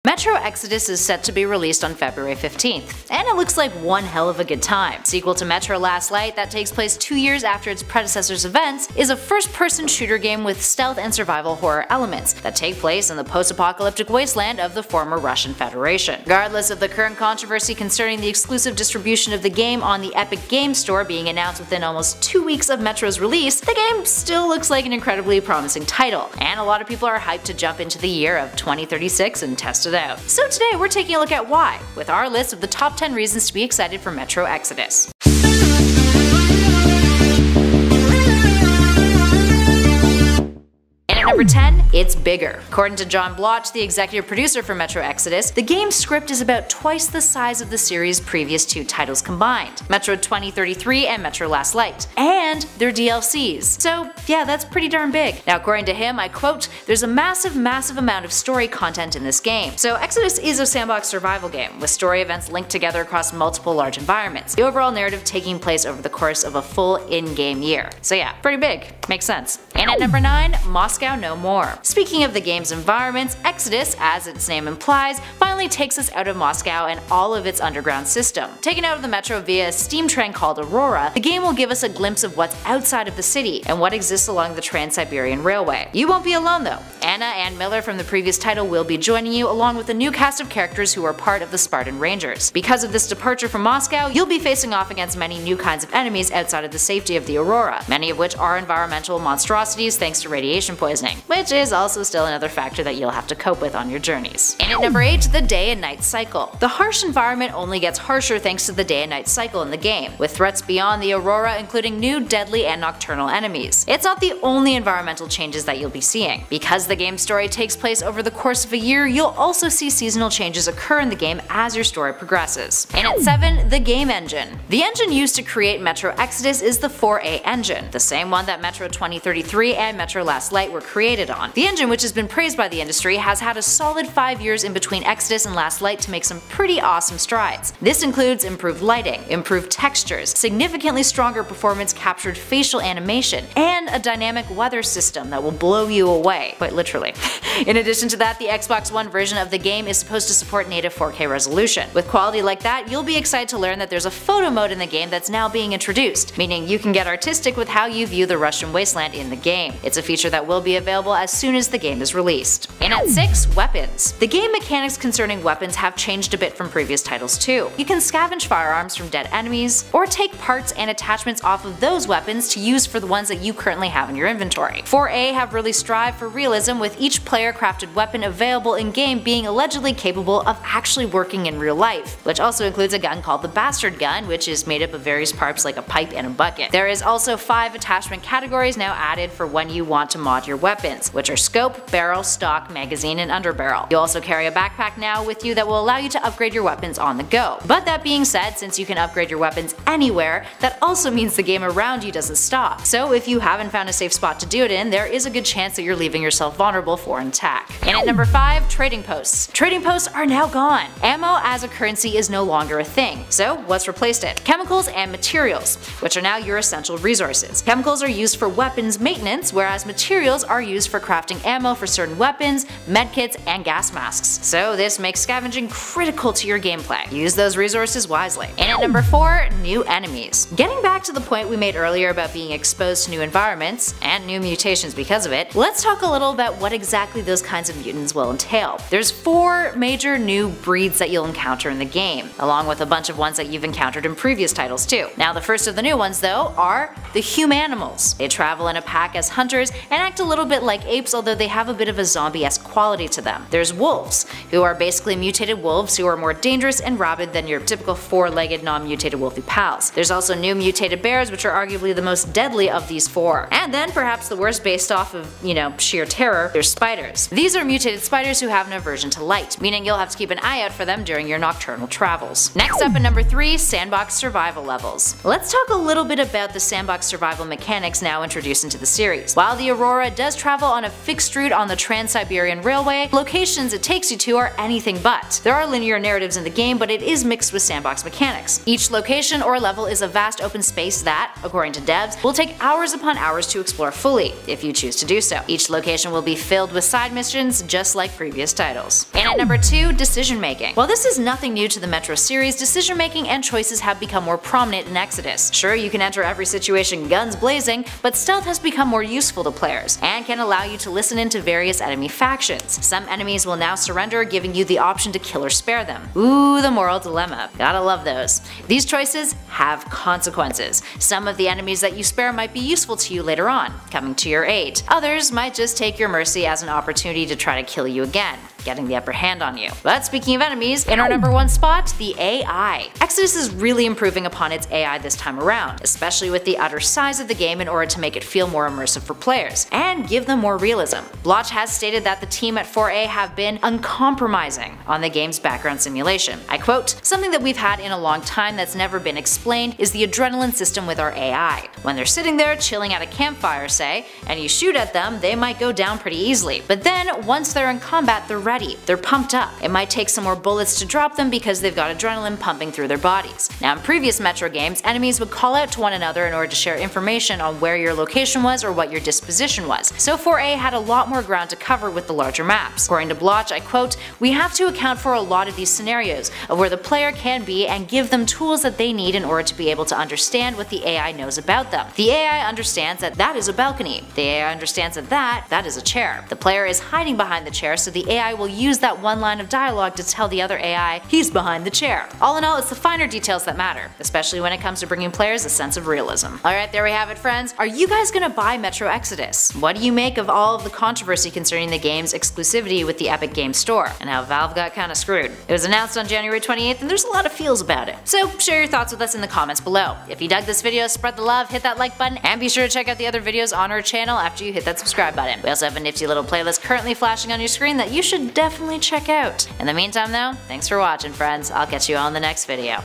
Metro Exodus is set to be released on February 15th, and it looks like one hell of a good time. Sequel to Metro Last Light that takes place 2 years after its predecessor's events is a first-person shooter game with stealth and survival horror elements that take place in the post-apocalyptic wasteland of the former Russian Federation. Regardless of the current controversy concerning the exclusive distribution of the game on the Epic Games Store being announced within almost 2 weeks of Metro's release, the game still looks like an incredibly promising title, and a lot of people are hyped to jump into the year of 2036 and test it out. So today we're taking a look at why, with our list of the top 10 reasons to be excited for Metro Exodus. Number 10, it's bigger. According to John Bloch, the executive producer for Metro Exodus, the game's script is about twice the size of the series' previous 2 titles combined, Metro 2033 and Metro Last Light, and their DLCs. So yeah, that's pretty darn big. Now according to him, I quote, "There's a massive amount of story content in this game." So Exodus is a sandbox survival game, with story events linked together across multiple large environments, the overall narrative taking place over the course of a full in-game year. So yeah, pretty big. Makes sense. And at number 9, Moscow No More. Speaking of the game's environments, Exodus, as its name implies, finally takes us out of Moscow and all of its underground system. Taken out of the metro via a steam train called Aurora, the game will give us a glimpse of what's outside of the city and what exists along the Trans-Siberian Railway. You won't be alone though. Anna and Miller from the previous title will be joining you, along with a new cast of characters who are part of the Spartan Rangers. Because of this departure from Moscow, you'll be facing off against many new kinds of enemies outside of the safety of the Aurora, many of which are environmental monstrosities thanks to radiation poisoning, which is also still another factor that you'll have to cope with on your journeys. And at number 8, the day and night cycle. The harsh environment only gets harsher thanks to the day and night cycle in the game, with threats beyond the Aurora including new deadly and nocturnal enemies. It's not the only environmental changes that you'll be seeing. Because the game's story takes place over the course of a year, you'll also see seasonal changes occur in the game as your story progresses. And at 7, the game engine. The engine used to create Metro Exodus is the 4A engine, the same one that Metro 2033 and Metro Last Light were created on. The engine, which has been praised by the industry, has had a solid 5 years in between Exodus and Last Light to make some pretty awesome strides. This includes improved lighting, improved textures, significantly stronger performance captured facial animation, and a dynamic weather system that will blow you away, quite literally. In addition to that, the Xbox One version of the game is supposed to support native 4K resolution. With quality like that, you'll be excited to learn that there's a photo mode in the game that's now being introduced, meaning you can get artistic with how you view the Russian wasteland in the game. It's a feature that will be available as soon as the game is released. And at 6, weapons. The game mechanics concerning weapons have changed a bit from previous titles too. You can scavenge firearms from dead enemies, or take parts and attachments off of those weapons to use for the ones that you currently have in your inventory. 4A have really strived for realism, with each player crafted weapon available in-game being allegedly capable of actually working in real life, which also includes a gun called the Bastard Gun, which is made up of various parts like a pipe and a bucket. There is also 5 attachment categories now added for when you want to mod your weapons, which are scope, barrel, stock, magazine, and underbarrel. You'll also carry a backpack now with you that will allow you to upgrade your weapons on the go. But that being said, since you can upgrade your weapons anywhere, that also means the game around you doesn't stop. So if you haven't found a safe spot to do it in, there is a good chance that you're leaving yourself vulnerable for an attack. And at number 5, trading posts. Trading posts are now gone. Ammo as a currency is no longer a thing. So what's replaced it? Chemicals and materials, which are now your essential resources. Chemicals are used for weapons maintenance, whereas materials are used for crafting ammo for certain weapons, medkits, and gas masks. So this makes scavenging critical to your gameplay. Use those resources wisely. And at number 4, new enemies. Getting back to the point we made earlier about being exposed to new environments, and new mutations because of it, let's talk a little about what exactly those kinds of mutants will entail. There's 4 major new breeds that you'll encounter in the game, along with a bunch of ones that you've encountered in previous titles too. Now the first of the new ones though are the humanimals. They travel in a pack as hunters and act a little bit like apes, although they have a bit of a zombie-esque quality to them. There's wolves, who are basically mutated wolves who are more dangerous and rabid than your typical 4-legged non-mutated wolfy pals. There's also new mutated bears, which are arguably the most deadly of these 4. And then perhaps the worst based off of, sheer terror, there's spiders. These are mutated spiders who have an aversion to light, meaning you'll have to keep an eye out for them during your nocturnal travels. Next up at number 3, Sandbox survival levels. Let's talk a little bit about the Sandbox survival mechanics now introduced into the series. series. While the Aurora does travel on a fixed route on the Trans-Siberian Railway, locations it takes you to are anything but. There are linear narratives in the game, but it is mixed with sandbox mechanics. Each location or level is a vast open space that, according to devs, will take hours upon hours to explore fully, if you choose to do so. Each location will be filled with side missions, just like previous titles. And at number 2, decision making. While this is nothing new to the Metro series, decision making and choices have become more prominent in Exodus. Sure, you can enter every situation guns blazing, but stealth has become more useful to players, and can allow you to listen into various enemy factions. Some enemies will now surrender, giving you the option to kill or spare them. Ooh, the moral dilemma. Gotta love those. These choices have consequences. Some of the enemies that you spare might be useful to you later on, coming to your aid. Others might just take your mercy as an opportunity to try to kill you again, getting the upper hand on you. But speaking of enemies, in our number 1 spot, the AI. Exodus is really improving upon its AI this time around, especially with the utter size of the game in order to make it feel more immersive for players, and give them more realism. Blotch has stated that the team at 4A have been uncompromising on the game's background simulation. I quote, "Something that we've had in a long time that's never been explained is the adrenaline system with our AI. When they're sitting there chilling at a campfire, say, and you shoot at them, they might go down pretty easily. But then, once they're in combat, they're ready. They're pumped up. It might take some more bullets to drop them because they've got adrenaline pumping through their bodies." Now, in previous Metro games, enemies would call out to one another in order to share information on where your location was or what your disposition was, so 4A had a lot more ground to cover with the larger maps. According to Blotch, I quote, "We have to account for a lot of these scenarios of where the player can be and give them tools that they need in order to be able to understand what the AI knows about them. The AI understands that that is a balcony. The AI understands that that is a chair. The player is hiding behind the chair, so the AI will use that one line of dialogue to tell the other AI he's behind the chair." All in all, it's the finer details that matter, especially when it comes to bringing players a sense of realism. Alright, there we have it, friends. Are you guys gonna buy Metro Exodus? What do you make of all of the controversy concerning the game's exclusivity with the Epic Games Store, and how Valve got kinda screwed? It was announced on January 28th, and there's a lot of feels about it. So share your thoughts with us in the comments below. If you dug this video, spread the love, hit that like button, and be sure to check out the other videos on our channel after you hit that subscribe button. We also have a nifty little playlist currently flashing on your screen that you should definitely check out. In the meantime though, thanks for watching, friends. I'll catch you on the next video.